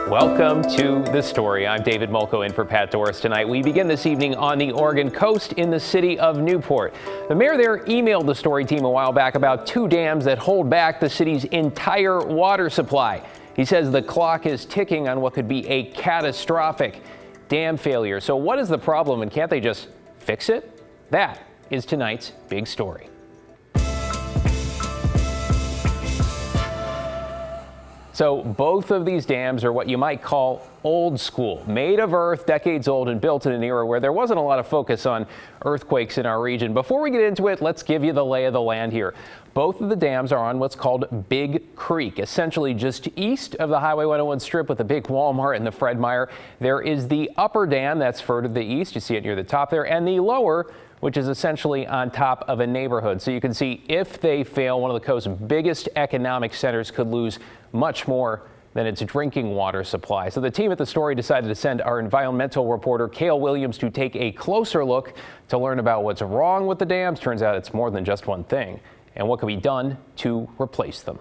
Welcome to The Story. I'm David Mulco in for Pat Dooris tonight. We begin this evening on the Oregon coast in the city of Newport. The mayor there emailed the Story team a while back about two dams that hold back the city's entire water supply. He says the clock is ticking on what could be a catastrophic dam failure. So what is the problem, and can't they just fix it? That is tonight's big story. So both of these dams are what you might call old school, made of earth, decades old, and built in an era where there wasn't a lot of focus on earthquakes in our region. Before we get into it, let's give you the lay of the land here. Both of the dams are on what's called Big Creek, essentially just east of the Highway 101 strip with the big Walmart and the Fred Meyer. There is the upper dam that's further to the east. You see it near the top there, and the lower, which is essentially on top of a neighborhood. So you can see if they fail, one of the coast's biggest economic centers could lose much more than its drinking water supply. So the team at The Story decided to send our environmental reporter, Cale Williams, to take a closer look to learn about what's wrong with the dams. Turns out it's more than just one thing, and what can be done to replace them.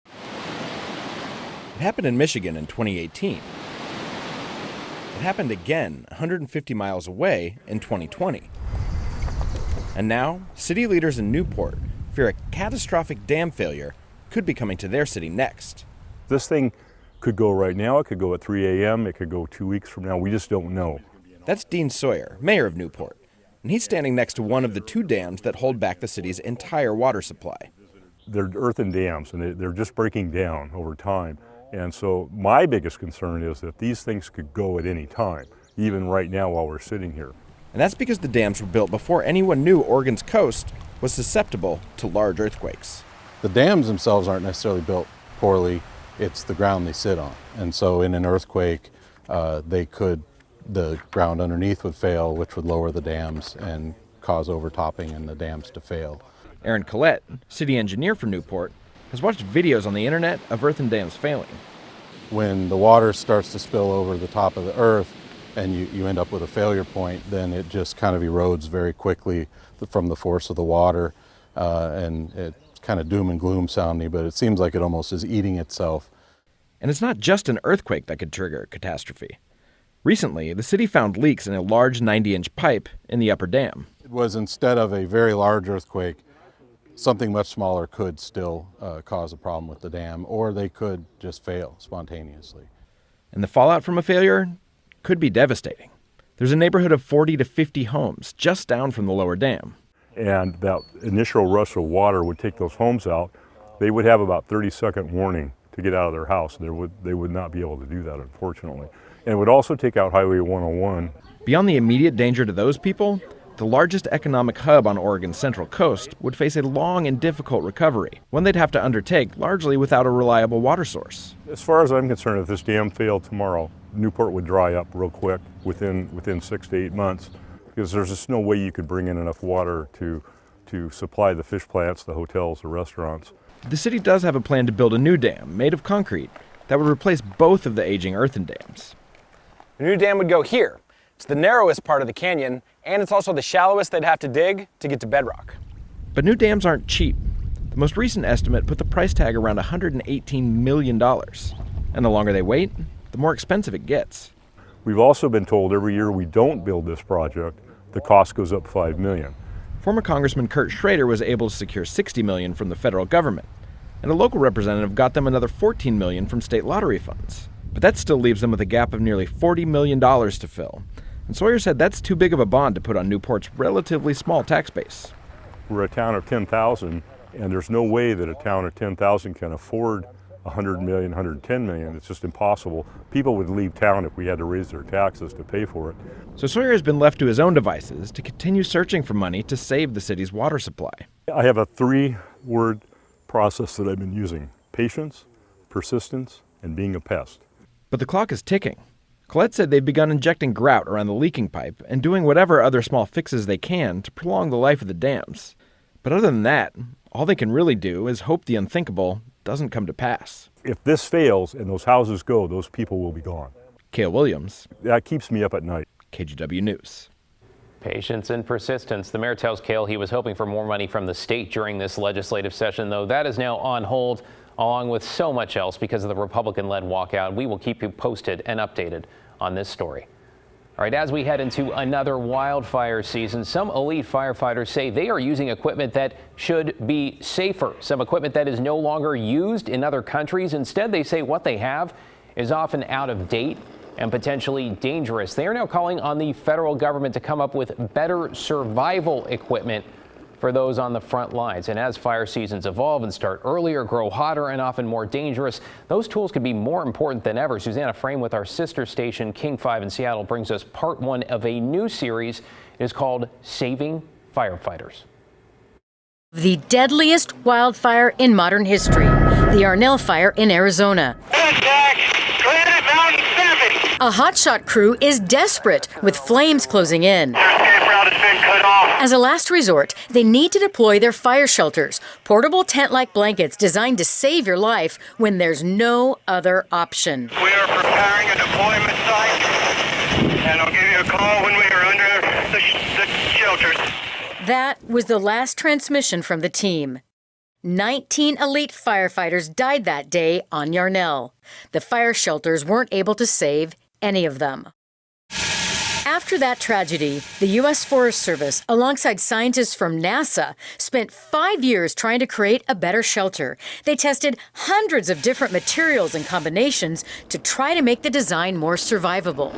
It happened in Michigan in 2018. It happened again 150 miles away in 2020. And now, city leaders in Newport fear a catastrophic dam failure could be coming to their city next. This thing could go right now. It could go at 3 a.m. It could go 2 weeks from now. We just don't know. That's Dean Sawyer, mayor of Newport, and he's standing next to one of the two dams that hold back the city's entire water supply. They're earthen dams, and they're just breaking down over time. And so my biggest concern is that these things could go at any time, even right now while we're sitting here. And that's because the dams were built before anyone knew Oregon's coast was susceptible to large earthquakes. The dams themselves aren't necessarily built poorly, it's the ground they sit on. And so in an earthquake, the ground underneath would fail, which would lower the dams and cause overtopping and the dams to fail. Aaron Collette, city engineer for Newport, has watched videos on the internet of earthen dams failing. When the water starts to spill over the top of the earth and you end up with a failure point, then it just kind of erodes very quickly from the force of the water, and it's kind of doom and gloom sounding, but it seems like it almost is eating itself. And it's not just an earthquake that could trigger a catastrophe. Recently, the city found leaks in a large 90-inch pipe in the upper dam. It was, instead of a very large earthquake, something much smaller could still cause a problem with the dam, or they could just fail spontaneously. And the fallout from a failure could be devastating. There's a neighborhood of 40 to 50 homes just down from the lower dam. And that initial rush of water would take those homes out. They would have about 30-second warning to get out of their house. They would not be able to do that, unfortunately. And it would also take out Highway 101. Beyond the immediate danger to those people, the largest economic hub on Oregon's central coast would face a long and difficult recovery, one they'd have to undertake largely without a reliable water source. As far as I'm concerned, if this dam failed tomorrow, Newport would dry up real quick within 6 to 8 months, because there's just no way you could bring in enough water to supply the fish plants, the hotels, the restaurants. The city does have a plan to build a new dam made of concrete that would replace both of the aging earthen dams. The new dam would go here. It's the narrowest part of the canyon, and it's also the shallowest they'd have to dig to get to bedrock. But new dams aren't cheap. The most recent estimate put the price tag around $118 million. And the longer they wait, the more expensive it gets. We've also been told every year we don't build this project, the cost goes up $5 million. Former Congressman Kurt Schrader was able to secure $60 million from the federal government, and a local representative got them another $14 million from state lottery funds. But that still leaves them with a gap of nearly $40 million to fill. And Sawyer said that's too big of a bond to put on Newport's relatively small tax base. We're a town of 10,000, and there's no way that a town of 10,000 can afford $100 million, $110 million. It's just impossible. People would leave town if we had to raise their taxes to pay for it. So Sawyer has been left to his own devices to continue searching for money to save the city's water supply. I have a 3-word process that I've been using: patience, persistence, and being a pest. But the clock is ticking. Collette said they've begun injecting grout around the leaking pipe and doing whatever other small fixes they can to prolong the life of the dams. But other than that, all they can really do is hope the unthinkable doesn't come to pass. If this fails and those houses go, those people will be gone. Cale Williams. That keeps me up at night. KGW News. Patience and persistence. The mayor tells Cale he was hoping for more money from the state during this legislative session, though that is now on hold. along with so much else because of the Republican-led walkout. We will keep you posted and updated on this story. All right, as we head into another wildfire season, some elite firefighters say they are using equipment that should be safer, some equipment that is no longer used in other countries. Instead, they say what they have is often out of date and potentially dangerous. They are now calling on the federal government to come up with better survival equipment for those on the front lines. And as fire seasons evolve and start earlier, grow hotter, and often more dangerous, those tools could be more important than ever. Susanna Frame with our sister station, King 5 in Seattle, brings us part 1 of a new series. It is called Saving Firefighters. The deadliest wildfire in modern history, the Yarnell fire in Arizona. A hotshot crew is desperate with flames closing in. As a last resort, they need to deploy their fire shelters, portable tent-like blankets designed to save your life when there's no other option. We are preparing a deployment site, and I'll give you a call when we are under the shelters. That was the last transmission from the team. 19 elite firefighters died that day on Yarnell. The fire shelters weren't able to save any of them. After that tragedy, the U.S. Forest Service, alongside scientists from NASA, spent 5 years trying to create a better shelter. They tested hundreds of different materials and combinations to try to make the design more survivable.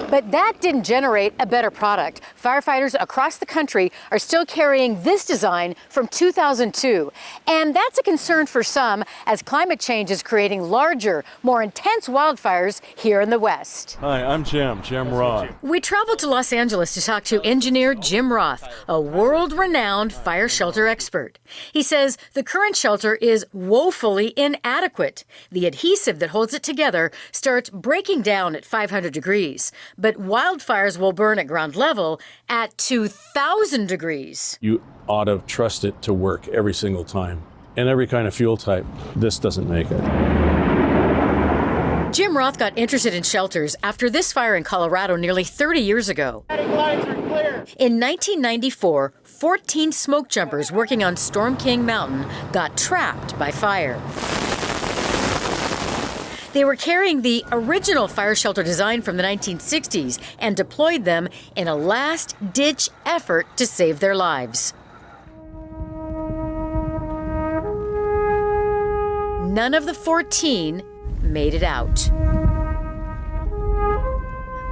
But that didn't generate a better product. Firefighters across the country are still carrying this design from 2002. And that's a concern for some as climate change is creating larger, more intense wildfires here in the West. Hi, I'm Jim Roth. We traveled to Los Angeles to talk to engineer Jim Roth, a world-renowned fire shelter expert. He says the current shelter is woefully inadequate. The adhesive that holds it together starts breaking down at 500 degrees. But wildfires will burn at ground level at 2,000 degrees. You ought to trust it to work every single time. And every kind of fuel type, this doesn't make it. Jim Roth got interested in shelters after this fire in Colorado nearly 30 years ago. In 1994, 14 smoke jumpers working on Storm King Mountain got trapped by fire. They were carrying the original fire shelter design from the 1960s and deployed them in a last-ditch effort to save their lives. None of the 14 made it out.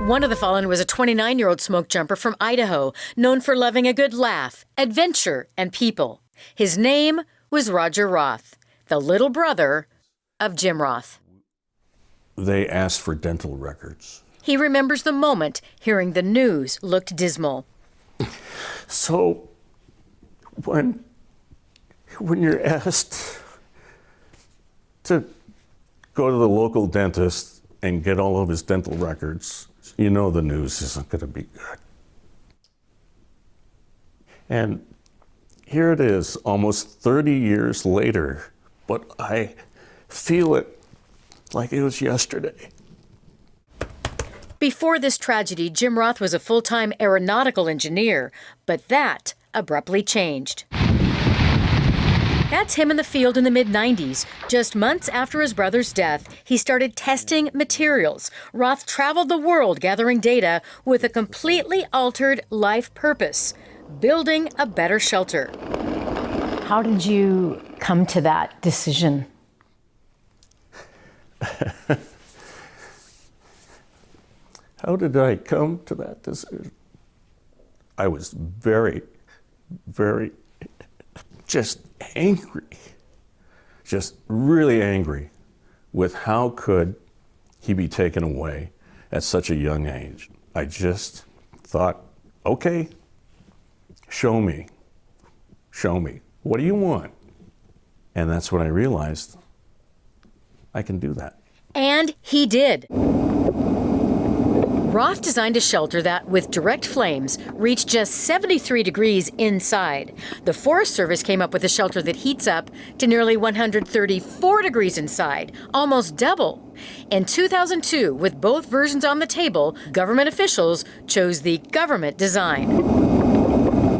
One of the fallen was a 29-year-old smoke jumper from Idaho, known for loving a good laugh, adventure, and people. His name was Roger Roth, the little brother of Jim Roth. They asked for dental records. He remembers the moment hearing the news looked dismal. So, when you're asked to go to the local dentist and get all of his dental records, you know the news isn't going to be good. And here it is, almost 30 years later, but I feel it like it was yesterday. Before this tragedy, Jim Roth was a full-time aeronautical engineer, but that abruptly changed. That's him in the field in the mid-90s. Just months after his brother's death, he started testing materials. Roth traveled the world gathering data with a completely altered life purpose, building a better shelter. How did you come to that decision? How did I come to that decision? I was very, very just angry, just really angry with how could he be taken away at such a young age. I just thought, okay, show me, what do you want? And that's when I realized I can do that. And he did. Roth designed a shelter that, with direct flames, reached just 73 degrees inside. The Forest Service came up with a shelter that heats up to nearly 134 degrees inside, almost double. In 2002, with both versions on the table, government officials chose the government design.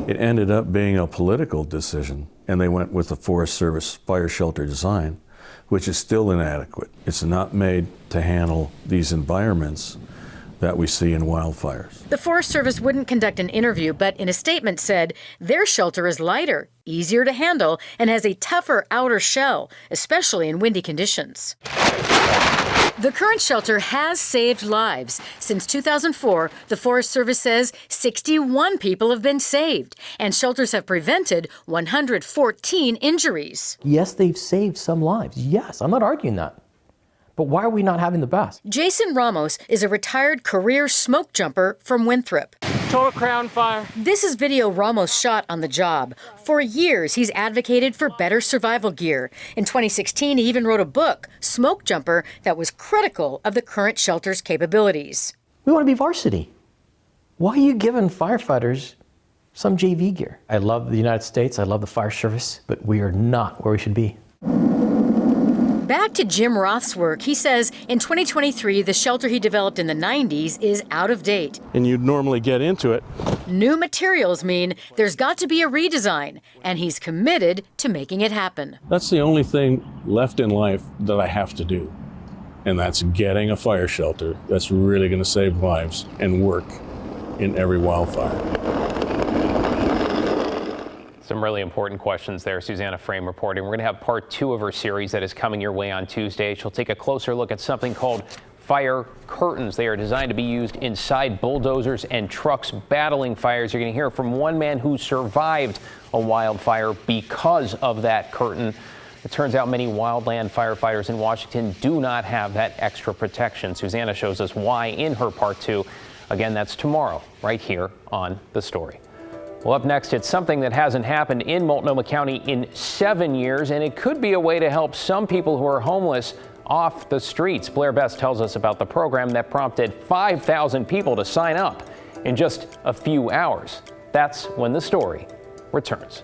It ended up being a political decision, and they went with the Forest Service fire shelter design which is still inadequate. It's not made to handle these environments that we see in wildfires. The Forest Service wouldn't conduct an interview, but in a statement said their shelter is lighter, easier to handle, and has a tougher outer shell, especially in windy conditions. The current shelter has saved lives. Since 2004, the Forest Service says 61 people have been saved, and shelters have prevented 114 injuries. Yes, they've saved some lives. Yes, I'm not arguing that. But why are we not having the best? Jason Ramos is a retired career smoke jumper from Winthrop. Total crown fire. This is video Ramos shot on the job. For years, he's advocated for better survival gear. In 2016, he even wrote a book, Smoke Jumper, that was critical of the current shelter's capabilities. We want to be varsity. Why are you giving firefighters some JV gear? I love the United States, I love the fire service, but we are not where we should be. Back to Jim Roth's work, he says in 2023, the shelter he developed in the 90s is out of date. And you'd normally get into it. New materials mean there's got to be a redesign, and he's committed to making it happen. That's the only thing left in life that I have to do. And that's getting a fire shelter that's really going to save lives and work in every wildfire. Some really important questions there. Susanna Frame reporting. We're going to have part 2 of her series that is coming your way on Tuesday. She'll take a closer look at something called fire curtains. They are designed to be used inside bulldozers and trucks battling fires. You're going to hear from one man who survived a wildfire because of that curtain. It turns out many wildland firefighters in Washington do not have that extra protection. Susanna shows us why in her part 2. Again, that's tomorrow, right here on The Story. Well, up next, it's something that hasn't happened in Multnomah County in 7 years, and it could be a way to help some people who are homeless off the streets. Blair Best tells us about the program that prompted 5,000 people to sign up in just a few hours. That's when The Story returns.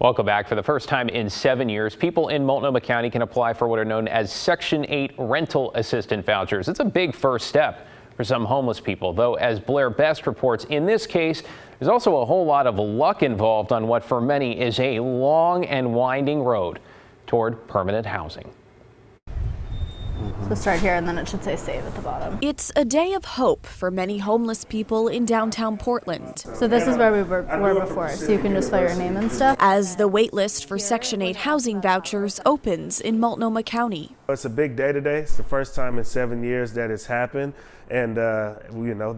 Welcome back. For the first time in 7 years, people in Multnomah County can apply for what are known as Section 8 rental assistant vouchers. It's a big first step for some homeless people, though, as Blair Best reports, in this case, there's also a whole lot of luck involved on what for many is a long and winding road toward permanent housing. So start here, and then it should say save at the bottom. It's a day of hope for many homeless people in downtown Portland. So this is where we were before, so you can just fill your name and stuff. As the wait list for Section 8 housing vouchers opens in Multnomah County. It's a big day today. It's the first time in 7 years that it's happened. And,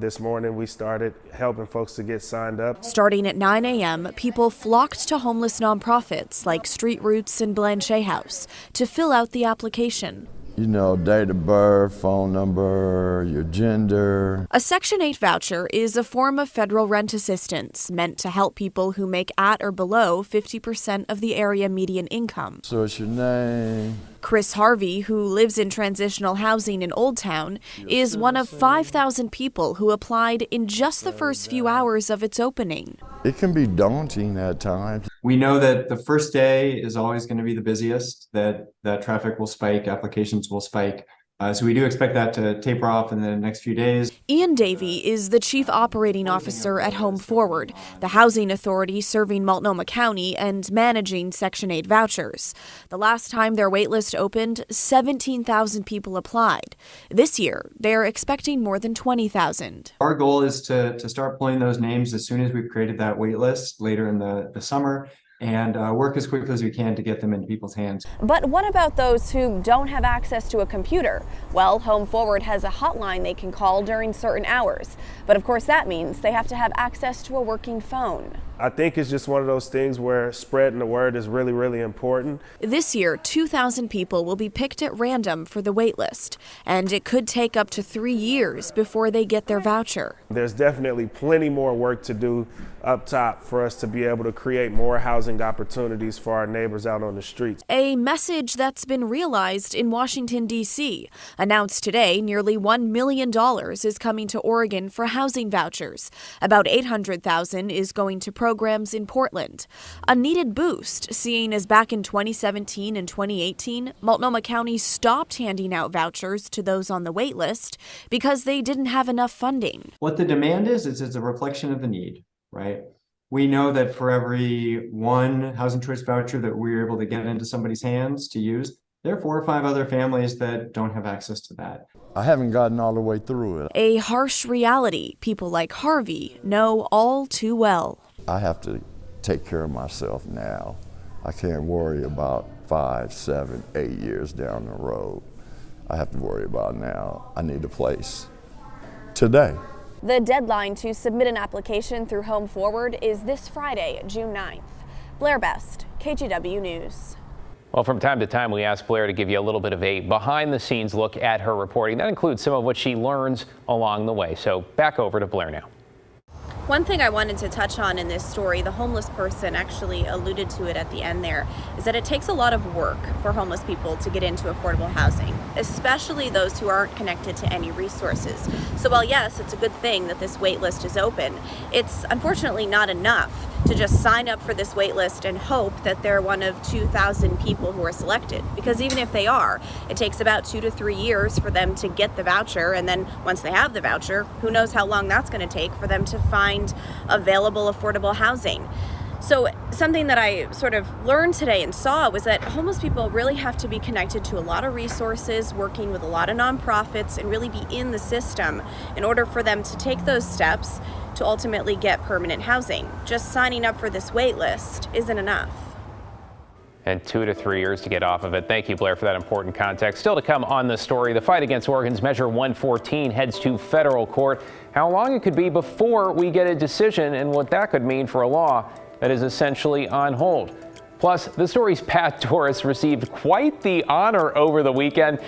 this morning we started helping folks to get signed up. Starting at 9 a.m., people flocked to homeless nonprofits like Street Roots and Blanchet House to fill out the application. Date of birth, phone number, your gender. A Section 8 voucher is a form of federal rent assistance meant to help people who make at or below 50% of the area median income. So it's your name. Chris Harvey, who lives in transitional housing in Old Town, is one of 5,000 people who applied in just the first few hours of its opening. It can be daunting at times. We know that the first day is always going to be the busiest, that traffic will spike, applications will spike. So we do expect that to taper off in the next few days. Ian Davey is the chief operating officer at Home Forward, the housing authority serving Multnomah County and managing Section 8 vouchers. The last time their waitlist opened, 17,000 people applied. This year, they're expecting more than 20,000. Our goal is to start pulling those names as soon as we've created that waitlist later in the summer, and work as quickly as we can to get them into people's hands. But what about those who don't have access to a computer? Well, Home Forward has a hotline they can call during certain hours. But of course that means they have to have access to a working phone. I think it's just one of those things where spreading the word is really, really important. This year, 2,000 people will be picked at random for the wait list, and it could take up to 3 years before they get their voucher. There's definitely plenty more work to do up top for us to be able to create more housing opportunities for our neighbors out on the streets. A message that's been realized in Washington, D.C. Announced today, nearly $1 million is coming to Oregon for housing vouchers. About $800,000 is going to programs in Portland. A needed boost, seeing as back in 2017 and 2018, Multnomah County stopped handing out vouchers to those on the wait list because they didn't have enough funding. What the demand is a reflection of the need, right? We know that for every one housing choice voucher that we're able to get into somebody's hands to use, there are 4 or 5 other families that don't have access to that. I haven't gotten all the way through it. A harsh reality people like Harvey know all too well. I have to take care of myself now. I can't worry about 5, 7, 8 years down the road. I have to worry about now. I need a place today. The deadline to submit an application through Home Forward is this Friday, June 9th. Blair Best, KGW News. Well, from time to time, we ask Blair to give you a little bit of a behind-the-scenes look at her reporting. That includes some of what she learns along the way. So back over to Blair now. One thing I wanted to touch on in this story, the homeless person actually alluded to it at the end there, is that it takes a lot of work for homeless people to get into affordable housing, especially those who aren't connected to any resources. So while yes, it's a good thing that this wait list is open, it's unfortunately not enough to just sign up for this wait list and hope that they're one of 2,000 people who are selected. Because even if they are, it takes about 2 to 3 years for them to get the voucher, and then once they have the voucher, who knows how long that's going to take for them to find available affordable housing. So something that I sort of learned today and saw was that homeless people really have to be connected to a lot of resources, working with a lot of nonprofits, and really be in the system in order for them to take those steps to ultimately get permanent housing. Just signing up for this wait list isn't enough. And 2 to 3 years to get off of it. Thank you, Blair, for that important context. Still to come on the story, the fight against Oregon's Measure 114 heads to federal court. How long it could be before we get a decision and what that could mean for a law that is essentially on hold. Plus, the story's Pat Dooris received quite the honor over the weekend,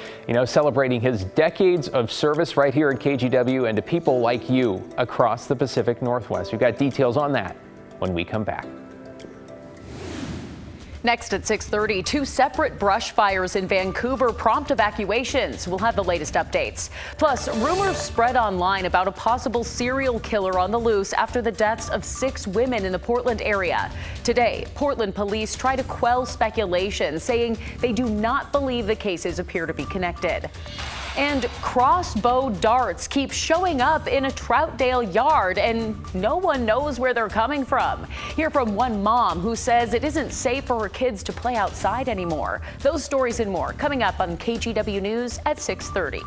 celebrating his decades of service right here at KGW and to people like you across the Pacific Northwest. We've got details on that when we come back. Next at 6:30, 2 separate brush fires in Vancouver prompt evacuations. We'll have the latest updates. Plus, rumors spread online about a possible serial killer on the loose after the deaths of 6 women in the Portland area. Today, Portland police try to quell speculation, saying they do not believe the cases appear to be connected. And crossbow darts keep showing up in a Troutdale yard, and no one knows where they're coming from. Hear from one mom who says it isn't safe for her for kids to play outside anymore. Those stories and more coming up on KGW News at 6:30.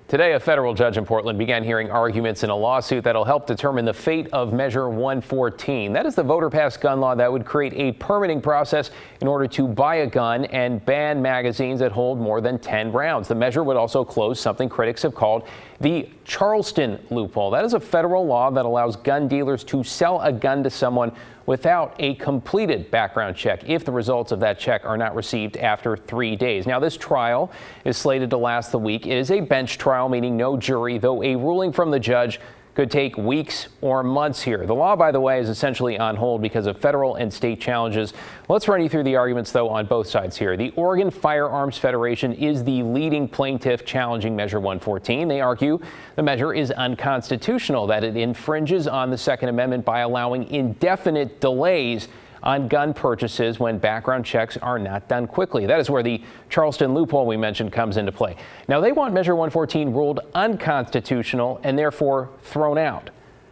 Today, a federal judge in Portland began hearing arguments in a lawsuit that'll help determine the fate of Measure 114. That is the voter-passed gun law that would create a permitting process in order to buy a gun and ban magazines that hold more than 10 rounds. The measure would also close something critics have called the Charleston loophole. That is a federal law that allows gun dealers to sell a gun to someone without a completed background check if the results of that check are not received after 3 days. Now, this trial is slated to last the week. It is a bench trial, meaning no jury, though a ruling from the judge could take weeks or months here. The law, by the way, is essentially on hold because of federal and state challenges. Let's run you through the arguments, though, on both sides here. The Oregon Firearms Federation is the leading plaintiff challenging Measure 114. They argue the measure is unconstitutional, that it infringes on the Second Amendment by allowing indefinite delays on gun purchases when background checks are not done quickly. That is where the Charleston loophole we mentioned comes into play. Now, they want Measure 114 ruled unconstitutional and therefore thrown out.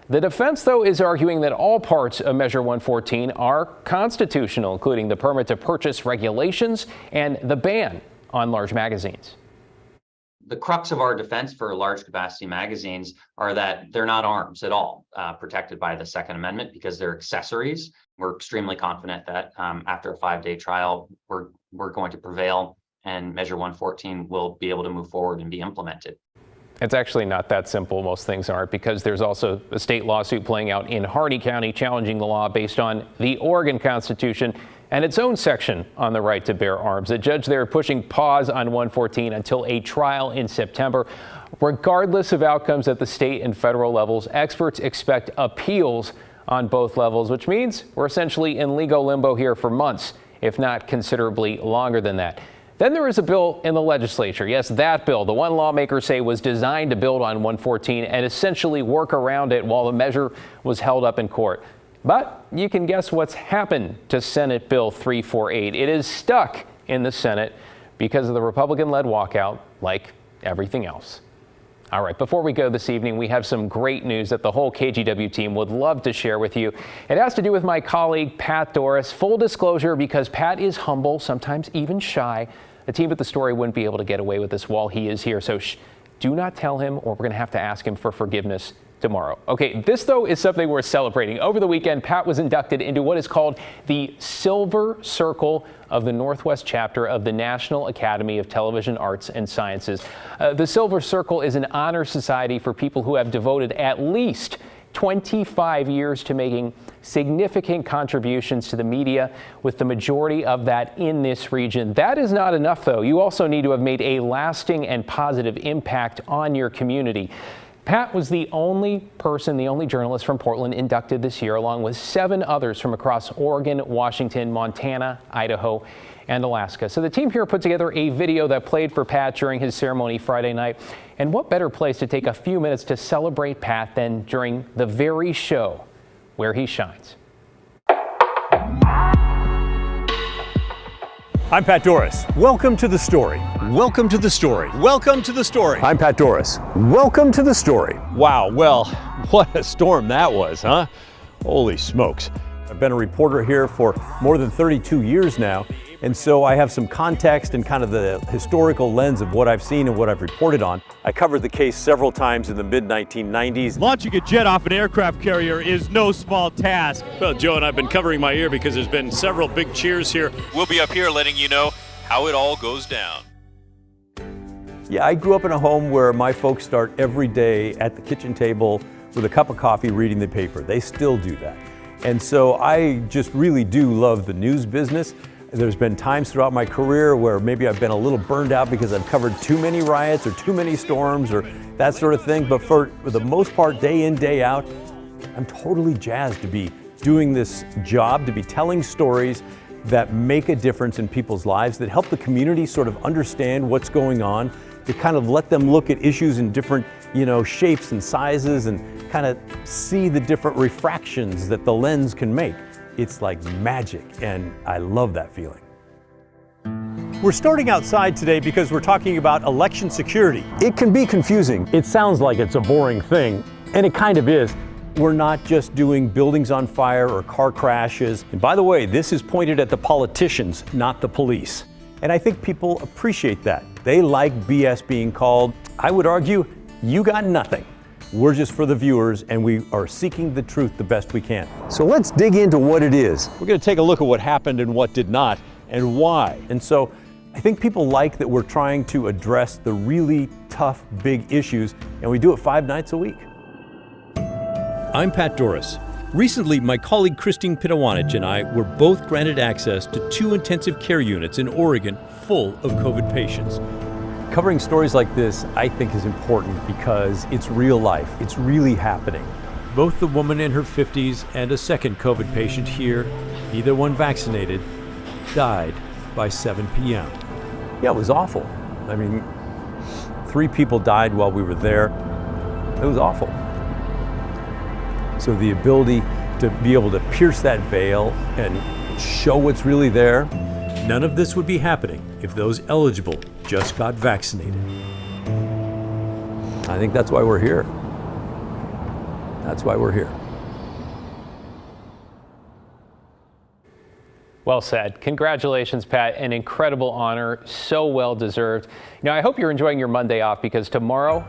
The defense, though, is arguing that all parts of Measure 114 are constitutional, including the permit to purchase regulations and the ban on large magazines. The crux of our defense for large capacity magazines are that they're not arms at all, protected by the Second Amendment because they're accessories. We're extremely confident that after a 5-day trial, we're going to prevail and Measure 114 will be able to move forward and be implemented. It's actually not that simple. Most things aren't, because there's also a state lawsuit playing out in Harney County challenging the law based on the Oregon Constitution and its own section on the right to bear arms. A judge there pushing pause on 114 until a trial in September. Regardless of outcomes at the state and federal levels, experts expect appeals on both levels, which means we're essentially in legal limbo here for months, if not considerably longer than that. Then there is a bill in the legislature. Yes, that bill, the one lawmakers say was designed to build on 114 and essentially work around it while the measure was held up in court. But you can guess what's happened to Senate Bill 348. It is stuck in the Senate because of the Republican-led walkout, like everything else. All right, before we go this evening, we have some great news that the whole KGW team would love to share with you. It has to do with my colleague, Pat Dooris. Full disclosure, because Pat is humble, sometimes even shy, the team at the story wouldn't be able to get away with this while he is here. So do not tell him, or we're going to have to ask him for forgiveness tomorrow. Okay, this though is something worth celebrating. Over the weekend, Pat was inducted into what is called the Silver Circle of the Northwest chapter of the National Academy of Television Arts and Sciences. The Silver Circle is an honor society for people who have devoted at least 25 years to making significant contributions to the media, with the majority of that in this region. That is not enough, though. You also need to have made a lasting and positive impact on your community. Pat was the only journalist from Portland inducted this year, along with 7 others from across Oregon, Washington, Montana, Idaho, and Alaska. So the team here put together a video that played for Pat during his ceremony Friday night. And what better place to take a few minutes to celebrate Pat than during the very show where he shines. I'm Pat Dooris. Welcome to The Story. Welcome to The Story. Welcome to The Story. I'm Pat Dooris. Welcome to The Story. Wow, well, what a storm that was, huh? Holy smokes. I've been a reporter here for more than 32 years now, and so I have some context and kind of the historical lens of what I've seen and what I've reported on. I covered the case several times in the mid-1990s. Launching a jet off an aircraft carrier is no small task. Well, Joe and I've been covering my ear because there's been several big cheers here. We'll be up here letting you know how it all goes down. Yeah, I grew up in a home where my folks start every day at the kitchen table with a cup of coffee reading the paper. They still do that. And so I just really do love the news business. There's been times throughout my career where maybe I've been a little burned out because I've covered too many riots or too many storms or that sort of thing. But for the most part, day in, day out, I'm totally jazzed to be doing this job, to be telling stories that make a difference in people's lives, that help the community sort of understand what's going on, to kind of let them look at issues in different, shapes and sizes and kind of see the different refractions that the lens can make. It's like magic, and I love that feeling. We're starting outside today because we're talking about election security. It can be confusing. It sounds like it's a boring thing, and it kind of is. We're not just doing buildings on fire or car crashes. And by the way, this is pointed at the politicians, not the police. And I think people appreciate that. They like BS being called. I would argue, you got nothing. We're just for the viewers, and we are seeking the truth the best we can. So let's dig into what it is. We're going to take a look at what happened and what did not, and why. And so I think people like that we're trying to address the really tough, big issues, and we do it 5 nights a week. I'm Pat Dooris. Recently, my colleague Christine Pitawanich and I were both granted access to 2 intensive care units in Oregon full of COVID patients. Covering stories like this, I think, is important because it's real life. It's really happening. Both the woman in her 50s and a second COVID patient here, neither one vaccinated, died by 7 p.m. Yeah, it was awful. I mean, 3 people died while we were there. It was awful. So the ability to be able to pierce that veil and show what's really there. None of this would be happening if those eligible just got vaccinated. I think that's why we're here. That's why we're here. Well said. Congratulations, Pat. An incredible honor. So well deserved. I hope you're enjoying your Monday off, because tomorrow,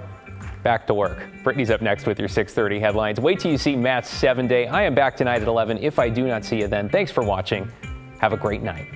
back to work. Brittany's up next with your 6:30 headlines. Wait till you see Matt's 7-day. I am back tonight at 11 if I do not see you then. Thanks for watching. Have a great night.